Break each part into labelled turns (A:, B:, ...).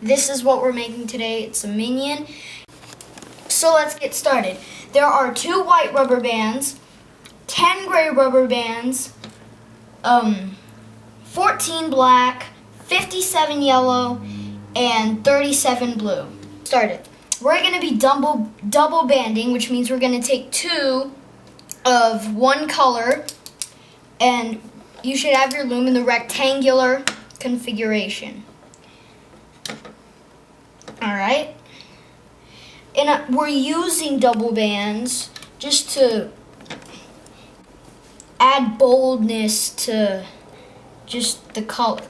A: This is what we're making today. It's a Minion. So let's get started. There are 2 white rubber bands, 10 gray rubber bands, 14 black, 57 yellow, and 37 blue. Started. We're going to be double banding, which means we're going to take 2 of one color, and you should have your loom in the rectangular configuration. Alright? And we're using double bands just to add boldness to just the color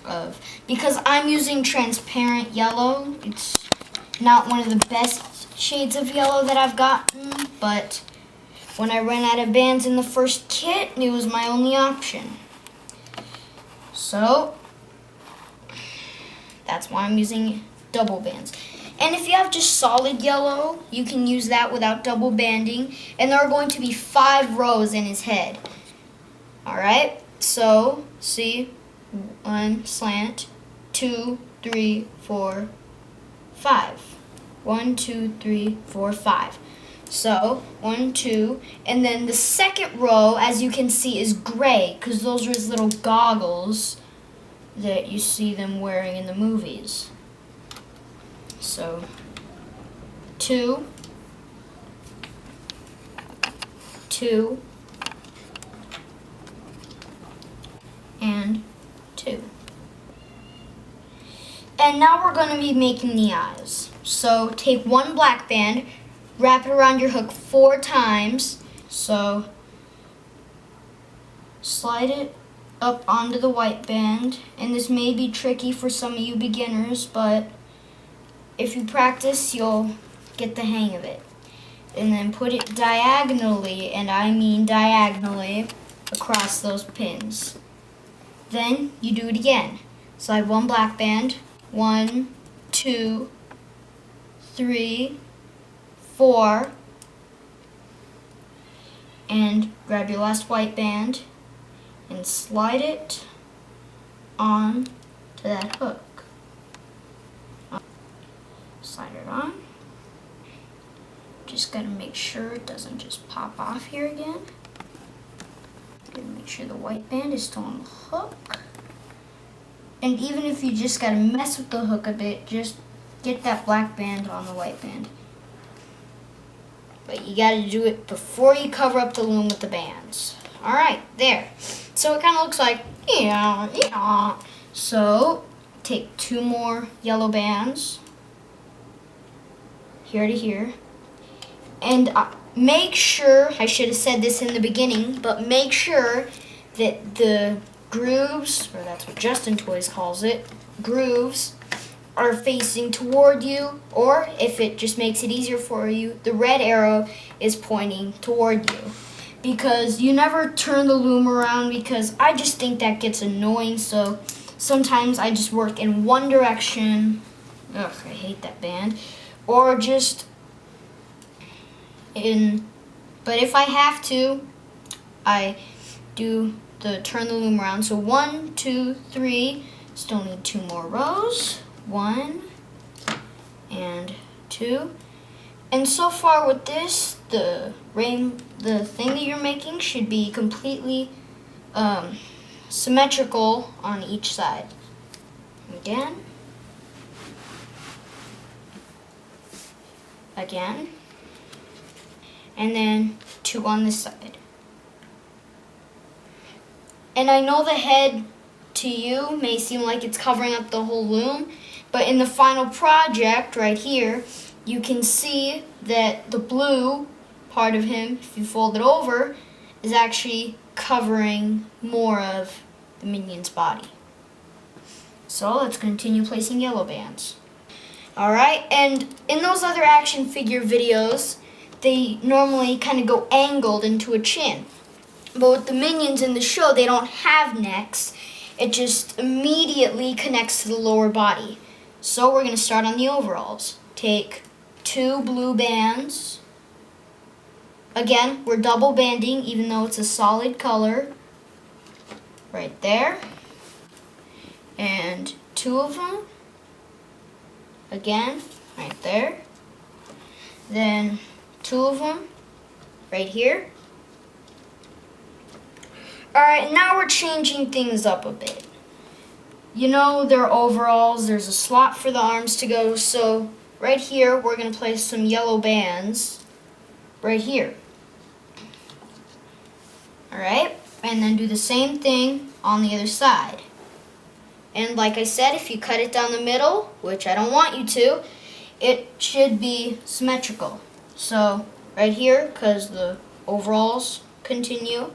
A: of, because I'm using transparent yellow. It's not one of the best shades of yellow that I've gotten, but when I ran out of bands in the first kit, it was my only option. So that's why I'm using double bands. And if you have just solid yellow, you can use that without double banding. And there are going to be 5 rows in his head. Alright, so see, 1 slant, 2, 3, 4, 5. 1, 2, 3, 4, 5. So 1, 2, and then the second row, as you can see, is gray, because those are his little goggles that you see them wearing in the movies. So 2, 2, and 2. And now we're going to be making the eyes. So take 1 black band, wrap it around your hook 4 times. So slide it up onto the white band. And this may be tricky for some of you beginners, but if you practice, you'll get the hang of it. And then put it diagonally, and I mean diagonally, across those pins. Then you do it again. Slide 1 black band, 1, 2, 3, 4, and grab your last white band and slide it on to that hook. Slide it on. Just gotta make sure it doesn't just pop off here again. Gotta make sure the white band is still on the hook. And even if you just gotta mess with the hook a bit, just get that black band on the white band. But you gotta do it before you cover up the loom with the bands. Alright, there. So it kind of looks like, yeah. So take 2 more yellow bands, here to here. And make sure, I should have said this in the beginning, but make sure that the grooves, or that's what Justin Toys calls it, grooves, are facing toward you, or if it just makes it easier for you, the red arrow is pointing toward you. Because you never turn the loom around, because I just think that gets annoying, so sometimes I just work in one direction. Ugh, I hate that band. Or just in, but if I have to, I do the turn the loom around. So 1, 2, 3, still need 2 more rows. 1 and 2. And so far with this, the thing that you're making should be completely symmetrical on each side. Again. Again. And then 2 on this side. And I know the head to you may seem like it's covering up the whole loom, but in the final project right here, you can see that the blue part of him, if you fold it over, is actually covering more of the Minion's body. So let's continue placing yellow bands. Alright, and in those other action figure videos, they normally kind of go angled into a chin. But with the Minions in the show, they don't have necks. It just immediately connects to the lower body. So we're going to start on the overalls. Take 2 blue bands. Again, we're double banding, even though it's a solid color. Right there. And 2 of them. again, right there. Then 2 of them right here. Alright, now we're changing things up a bit. You know, their overalls, there's a slot for the arms to go, so right here we're going to place some yellow bands right here. Alright, and then do the same thing on the other side. And like I said, if you cut it down the middle, which I don't want you to, it should be symmetrical. So right here, because the overalls continue.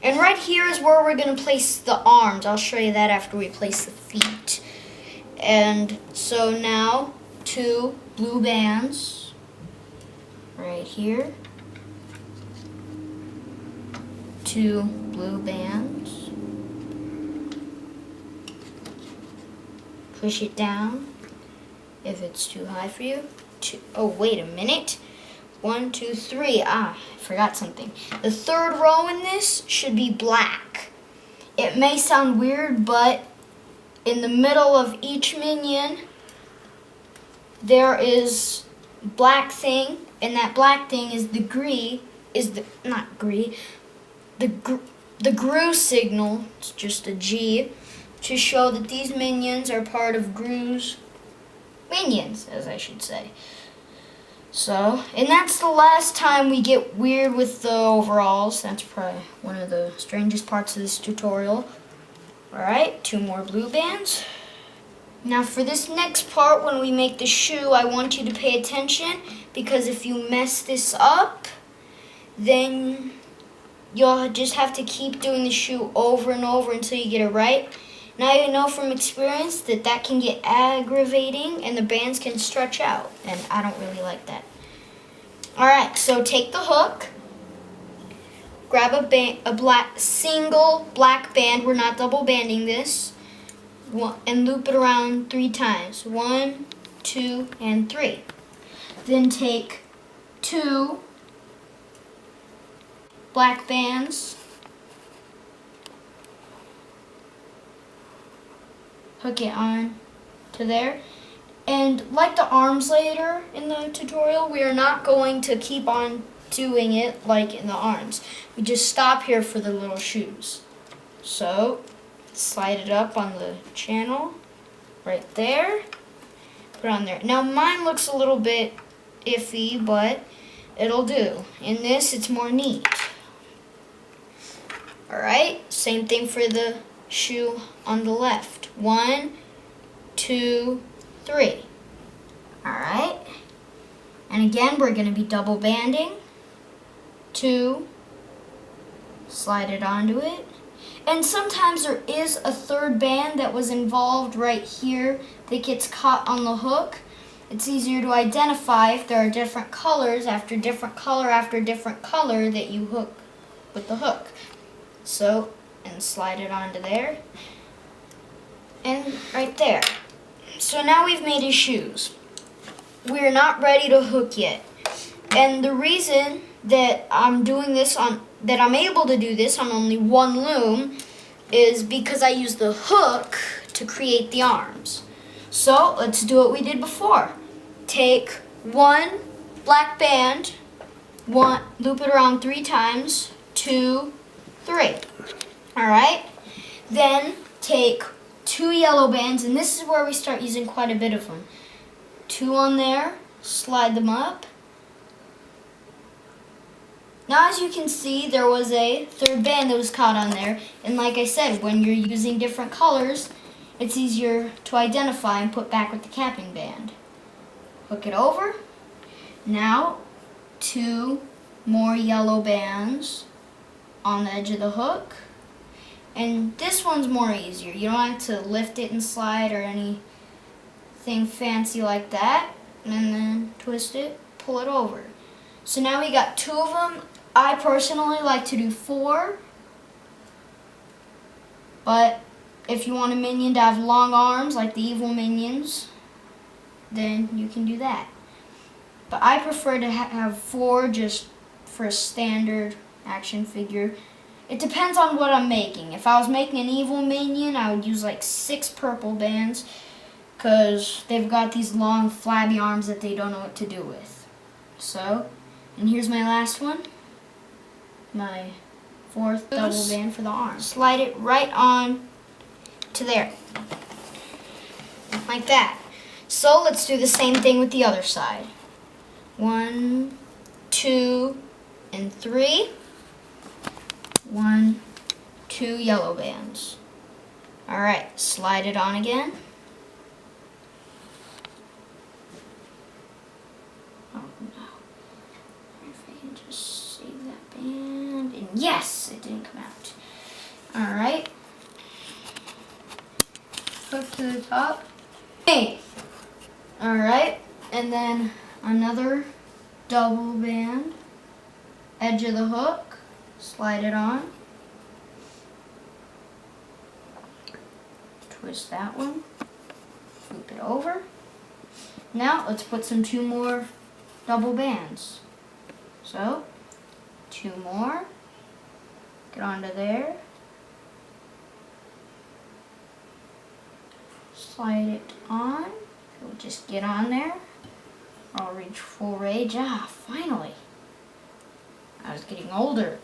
A: And right here is where we're going to place the arms. I'll show you that after we place the feet. And so now 2 blue bands right here. 2 blue bands. Push it down if it's too high for you. Oh, wait a minute. 1, 2, 3. I forgot something. The 3rd row in this should be black. It may sound weird, but in the middle of each minion, there is black thing, and that black thing is the the GRU signal. It's just a G to show that these minions are part of GRU's minions, as I should say. So, and that's the last time we get weird with the overalls. That's probably one of the strangest parts of this tutorial. Alright, 2 more blue bands. Now for this next part, when we make the shoe, I want you to pay attention, because if you mess this up, then you'll just have to keep doing the shoe over and over until you get it right. Now you know from experience that that can get aggravating and the bands can stretch out, and I don't really like that. Alright, so take the hook, grab a single black band, we're not double banding this, and loop it around 3 times. 1, 2, and 3. Then take 2 black bands, hook it on to there, and like the arms later in the tutorial, we are not going to keep on doing it like in the arms. We just stop here for the little shoes. So slide it up on the channel right there, put it on there. Now mine looks a little bit iffy, but it'll do. In this, it's more neat. Alright, same thing for the shoe on the left. 1, 2, 3. Alright, and again we're going to be double banding. 2, slide it onto it. And sometimes there is a 3rd band that was involved right here that gets caught on the hook. It's easier to identify if there are different colors after different color after different color that you hook with the hook. So, and slide it onto there, and right there. So now we've made his shoes. We're not ready to hook yet. And the reason that I'm doing this that I'm able to do this on only 1 loom is because I use the hook to create the arms. So let's do what we did before. Take 1 black band, loop it around 3 times, 2, 3. Alright, then take 2 yellow bands, and this is where we start using quite a bit of them. 2 on there, slide them up. Now as you can see, there was a 3rd band that was caught on there, and like I said, when you're using different colors, it's easier to identify and put back with the capping band. Hook it over. Now 2 more yellow bands on the edge of the hook. And this one's more easier. You don't have to lift it and slide or anything fancy like that. And then twist it, pull it over. So now we got 2 of them. I personally like to do 4. But if you want a minion to have long arms like the evil minions, then you can do that. But I prefer to have 4 just for a standard action figure. It depends on what I'm making. If I was making an evil minion, I would use like 6 purple bands. because they've got these long flabby arms that they don't know what to do with. So, and here's my last one, my fourth double band for the arm. Slide it right on to there, like that. So let's do the same thing with the other side. 1, 2, and 3. 1, 2 yellow bands. All right, slide it on again. Oh no. If I can just save that band. And yes, it didn't come out. All right. Hook to the top. Hey. All right, and then another double band. Edge of the hook. Slide it on. Twist that one. Loop it over. Now let's put 2 more double bands. So, 2 more. Get onto there. Slide it on. It'll just get on there. I'll reach full rage. Ah, finally. I was getting older.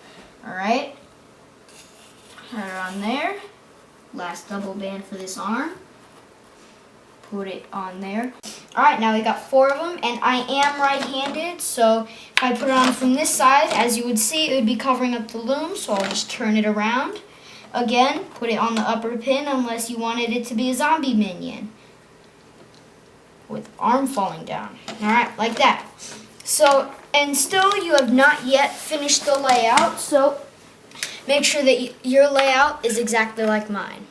A: Alright. Put it on there. Last double band for this arm. Put it on there. Alright, now we got 4 of them, and I am right-handed, so if I put it on from this side, as you would see, it would be covering up the loom, so I'll just turn it around. Again, put it on the upper pin unless you wanted it to be a zombie minion with arm falling down. Alright, like that. So, and still you have not yet finished the layout, so make sure that your layout is exactly like mine.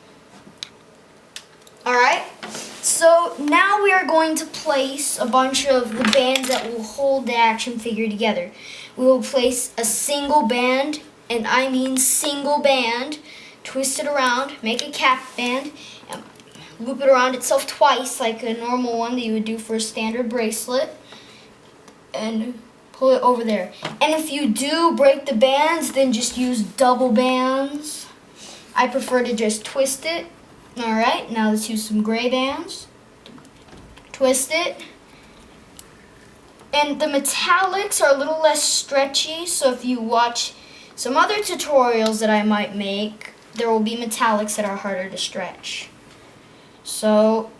A: Alright, so now we are going to place a bunch of the bands that will hold the action figure together. We will place a single band, and I mean single band, twist it around, make a cap band, and loop it around itself twice like a normal one that you would do for a standard bracelet, and pull it over there. And if you do break the bands, then just use double bands. I prefer to just twist it. Alright, now let's use some gray bands. Twist it. And the metallics are a little less stretchy, so if you watch some other tutorials that I might make, there will be metallics that are harder to stretch. So,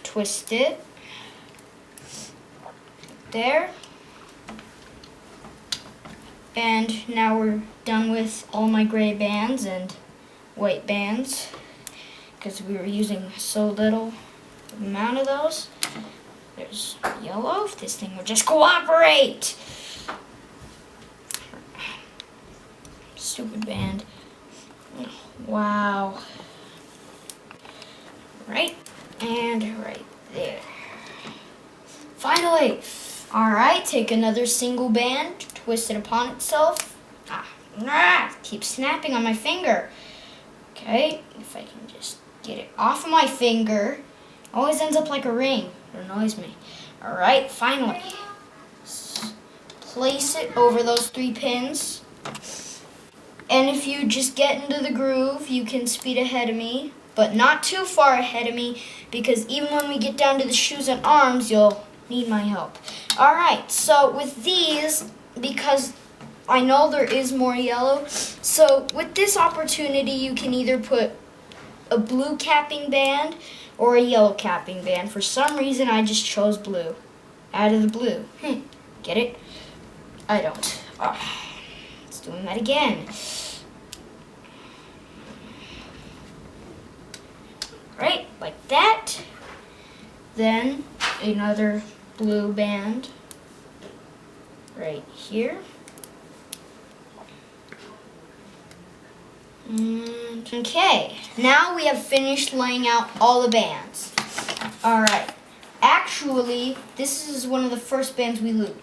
A: twist it. There. And now we're done with all my gray bands and white bands, because we were using so little amount of those. There's yellow, if this thing would just cooperate. Stupid band. Wow. Right, and right there. Finally! Alright, take another single band, twist it upon itself. Keeps snapping on my finger. Okay, if I can just get it off of my finger. Always ends up like a ring. It annoys me. Alright, finally. Place it over those 3 pins. And if you just get into the groove, you can speed ahead of me. But not too far ahead of me, because even when we get down to the shoes and arms, you'll need my help. Alright, so with these, because I know there is more yellow, so with this opportunity you can either put a blue capping band or a yellow capping band. For some reason I just chose blue. Out of the blue. Get it? I don't. Let's do that again. Right, like that. Then another blue band right here. Okay, now we have finished laying out all the bands. Alright, actually, this is one of the first bands we loop.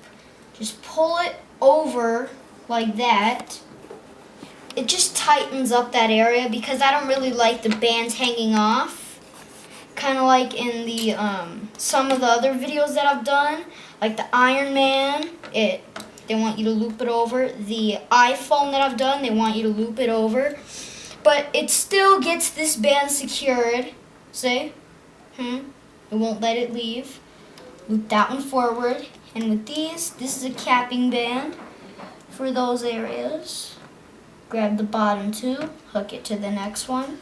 A: Just pull it over like that. It just tightens up that area because I don't really like the bands hanging off. Kind of like in the some of the other videos that I've done, like the Iron Man, they want you to loop it over. The iPhone that I've done, they want you to loop it over. But it still gets this band secured. See? It won't let it leave. Loop that one forward. And with these, this is a capping band for those areas. Grab the bottom two, hook it to the next one.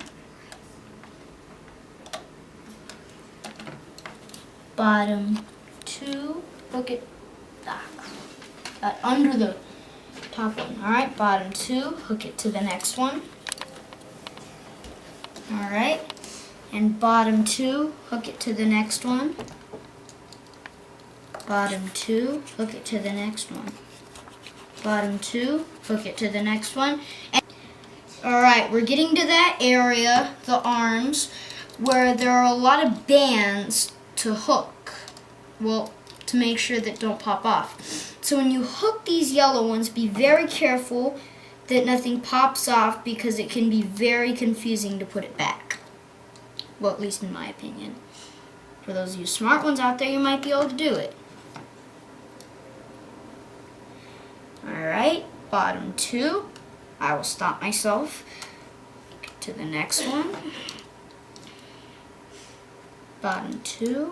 A: Bottom two, hook it under the top one. Alright, bottom two, hook it to the next one. Alright, and bottom two, hook it to the next one. Bottom two, hook it to the next one. Bottom two, hook it to the next one. Alright, we're getting to that area, the arms, where there are a lot of bands to hook. Well, to make sure that don't pop off. So when you hook these yellow ones, be very careful that nothing pops off because it can be very confusing to put it back. Well, at least in my opinion. For those of you smart ones out there, you might be able to do it. Alright, bottom two. I will stop myself. To the next one. Bottom two.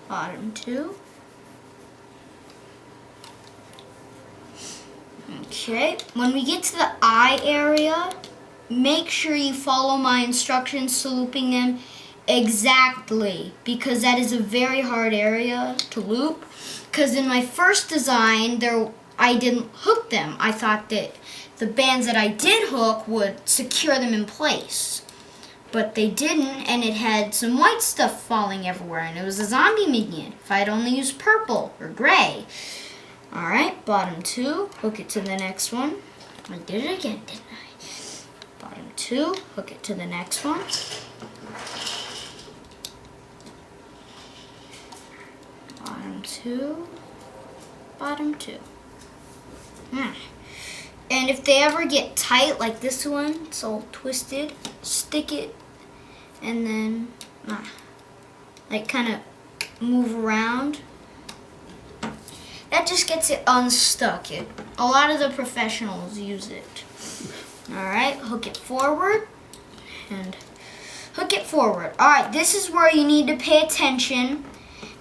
A: Bottom two. Okay, when we get to the eye area, make sure you follow my instructions to looping them exactly, because that is a very hard area to loop. Because in my first design, I didn't hook them. I thought that the bands that I did hook would secure them in place. But they didn't, and it had some white stuff falling everywhere, and it was a zombie minion. If I had only used purple or gray. Alright, bottom two, hook it to the next one. I did it again, didn't I? Bottom two, hook it to the next one. Bottom two, bottom two. And if they ever get tight, like this one, it's all twisted, stick it, and then like kind of move around. That just gets it unstuck. A lot of the professionals use it. Alright, hook it forward, and hook it forward. Alright, this is where you need to pay attention,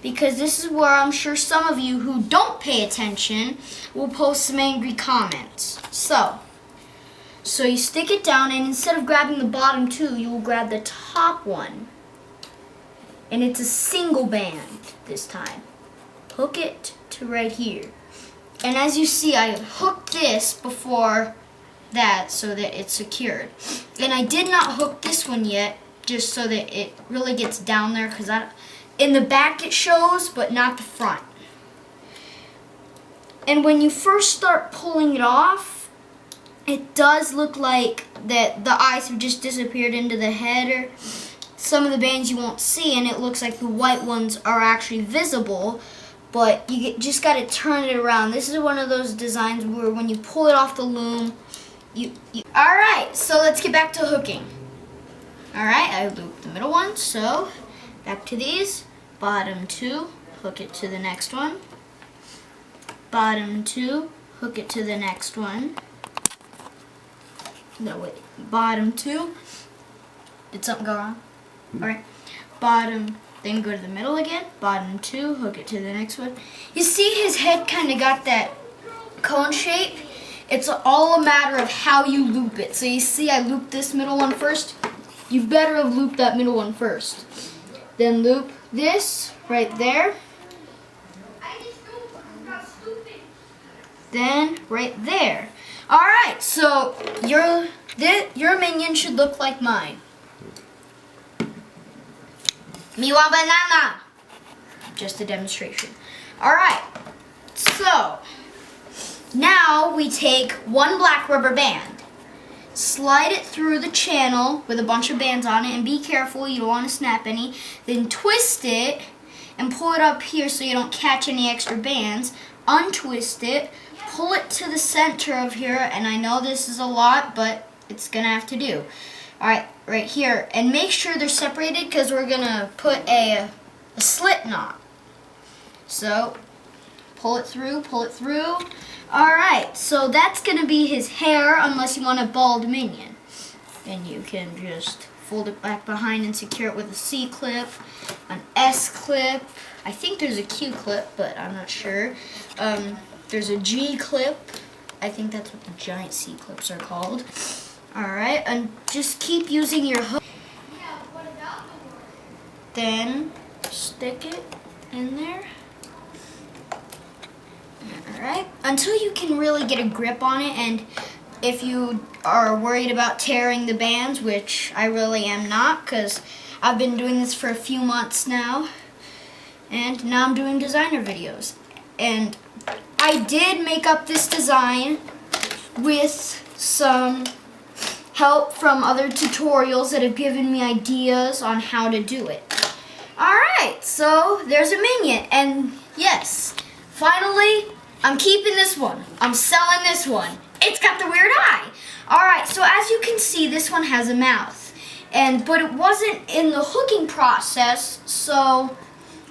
A: because this is where I'm sure some of you who don't pay attention will post some angry comments. So you stick it down, and instead of grabbing the bottom two, you will grab the top one. And it's a single band this time. Hook it to right here. And as you see, I hooked this before that so that it's secured. And I did not hook this one yet, just so that it really gets down there, because in the back it shows, but not the front. And when you first start pulling it off, it does look like that the eyes have just disappeared into the head, or some of the bands you won't see, and it looks like the white ones are actually visible, but you just got to turn it around. This is one of those designs where when you pull it off the loom, Alright, so let's get back to hooking. Alright, I looped the middle one, so back to these. Bottom two, hook it to the next one. Bottom two, hook it to the next one. No, wait. Bottom two. Did something go wrong? Alright. Bottom, then go to the middle again. Bottom two, hook it to the next one. You see his head kind of got that cone shape? It's all a matter of how you loop it. So you see I looped this middle one first. You better have looped that middle one first. Then loop this right there. Then right there. Alright, so your minion should look like mine. Me want banana. Just a demonstration. Alright, so now we take one black rubber band, slide it through the channel with a bunch of bands on it, and be careful, you don't want to snap any. Then twist it and pull it up here so you don't catch any extra bands. Untwist it, pull it to the center of here, and I know this is a lot, but it's gonna have to do. Alright, right here, and make sure they're separated because we're gonna put a slit knot. So pull it through, pull it through. Alright, so that's gonna be his hair, unless you want a bald minion. And you can just fold it back behind and secure it with a C clip, an S clip. I think there's a Q clip, but I'm not sure. There's a G clip. I think that's what the giant C clips are called. Alright, and just keep using your hook. Then stick it in there. Alright, until you can really get a grip on it, and if you are worried about tearing the bands, which I really am not, because I've been doing this for a few months now, and now I'm doing designer videos. And I did make up this design with some help from other tutorials that have given me ideas on how to do it. Alright, so there's a Minion, and yes, finally, I'm keeping this one. I'm selling this one. It's got the weird eye. Alright, so as you can see, this one has a mouth. But it wasn't in the hooking process, so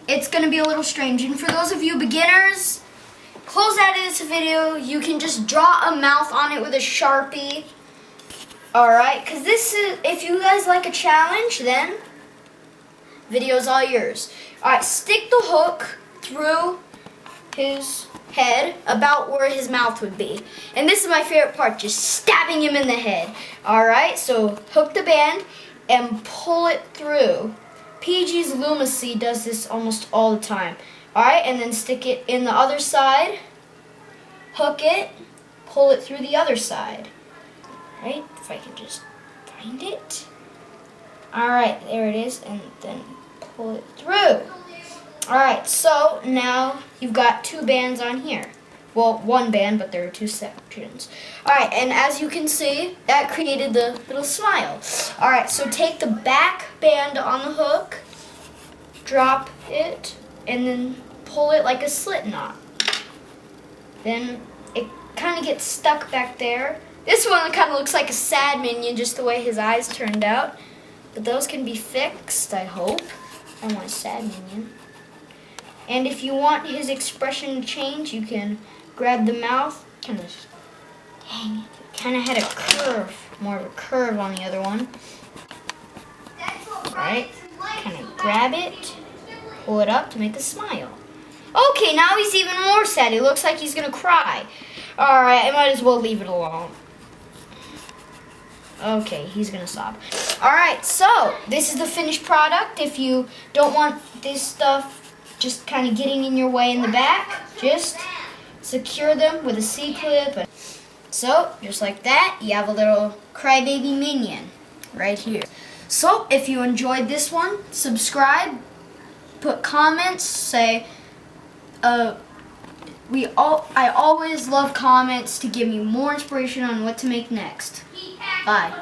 A: it's going to be a little strange. And for those of you beginners, close out of this video. You can just draw a mouth on it with a Sharpie. Alright, because this is, if you guys like a challenge, then video's all yours. Alright, stick the hook through his head about where his mouth would be. And this is my favorite part, just stabbing him in the head. Alright, so hook the band and pull it through. PG's Lumacy does this almost all the time. Alright, and then stick it in the other side, hook it, pull it through the other side. Alright, if I can just find it. Alright, there it is, and then pull it through. Alright, so now you've got two bands on here. Well, one band, but there are two sections. Alright, and as you can see, that created the little smile. Alright, so take the back band on the hook, drop it, and then pull it like a slip knot. Then it kind of gets stuck back there. This one kind of looks like a sad Minion, just the way his eyes turned out. But those can be fixed, I hope. I want a sad Minion. And if you want his expression to change, you can grab the mouth. Kind of had a curve, more of a curve on the other one. Right? Kind of grab it, pull it up to make a smile. Okay, now he's even more sad. He looks like he's gonna cry. Alright, I might as well leave it alone. Okay, he's gonna sob. Alright, so this is the finished product. If you don't want this stuff just kind of getting in your way in the back, just secure them with a C-clip. So, just like that, you have a little crybaby Minion right here. So, if you enjoyed this one, subscribe, put comments, say, I always love comments to give me more inspiration on what to make next. Bye.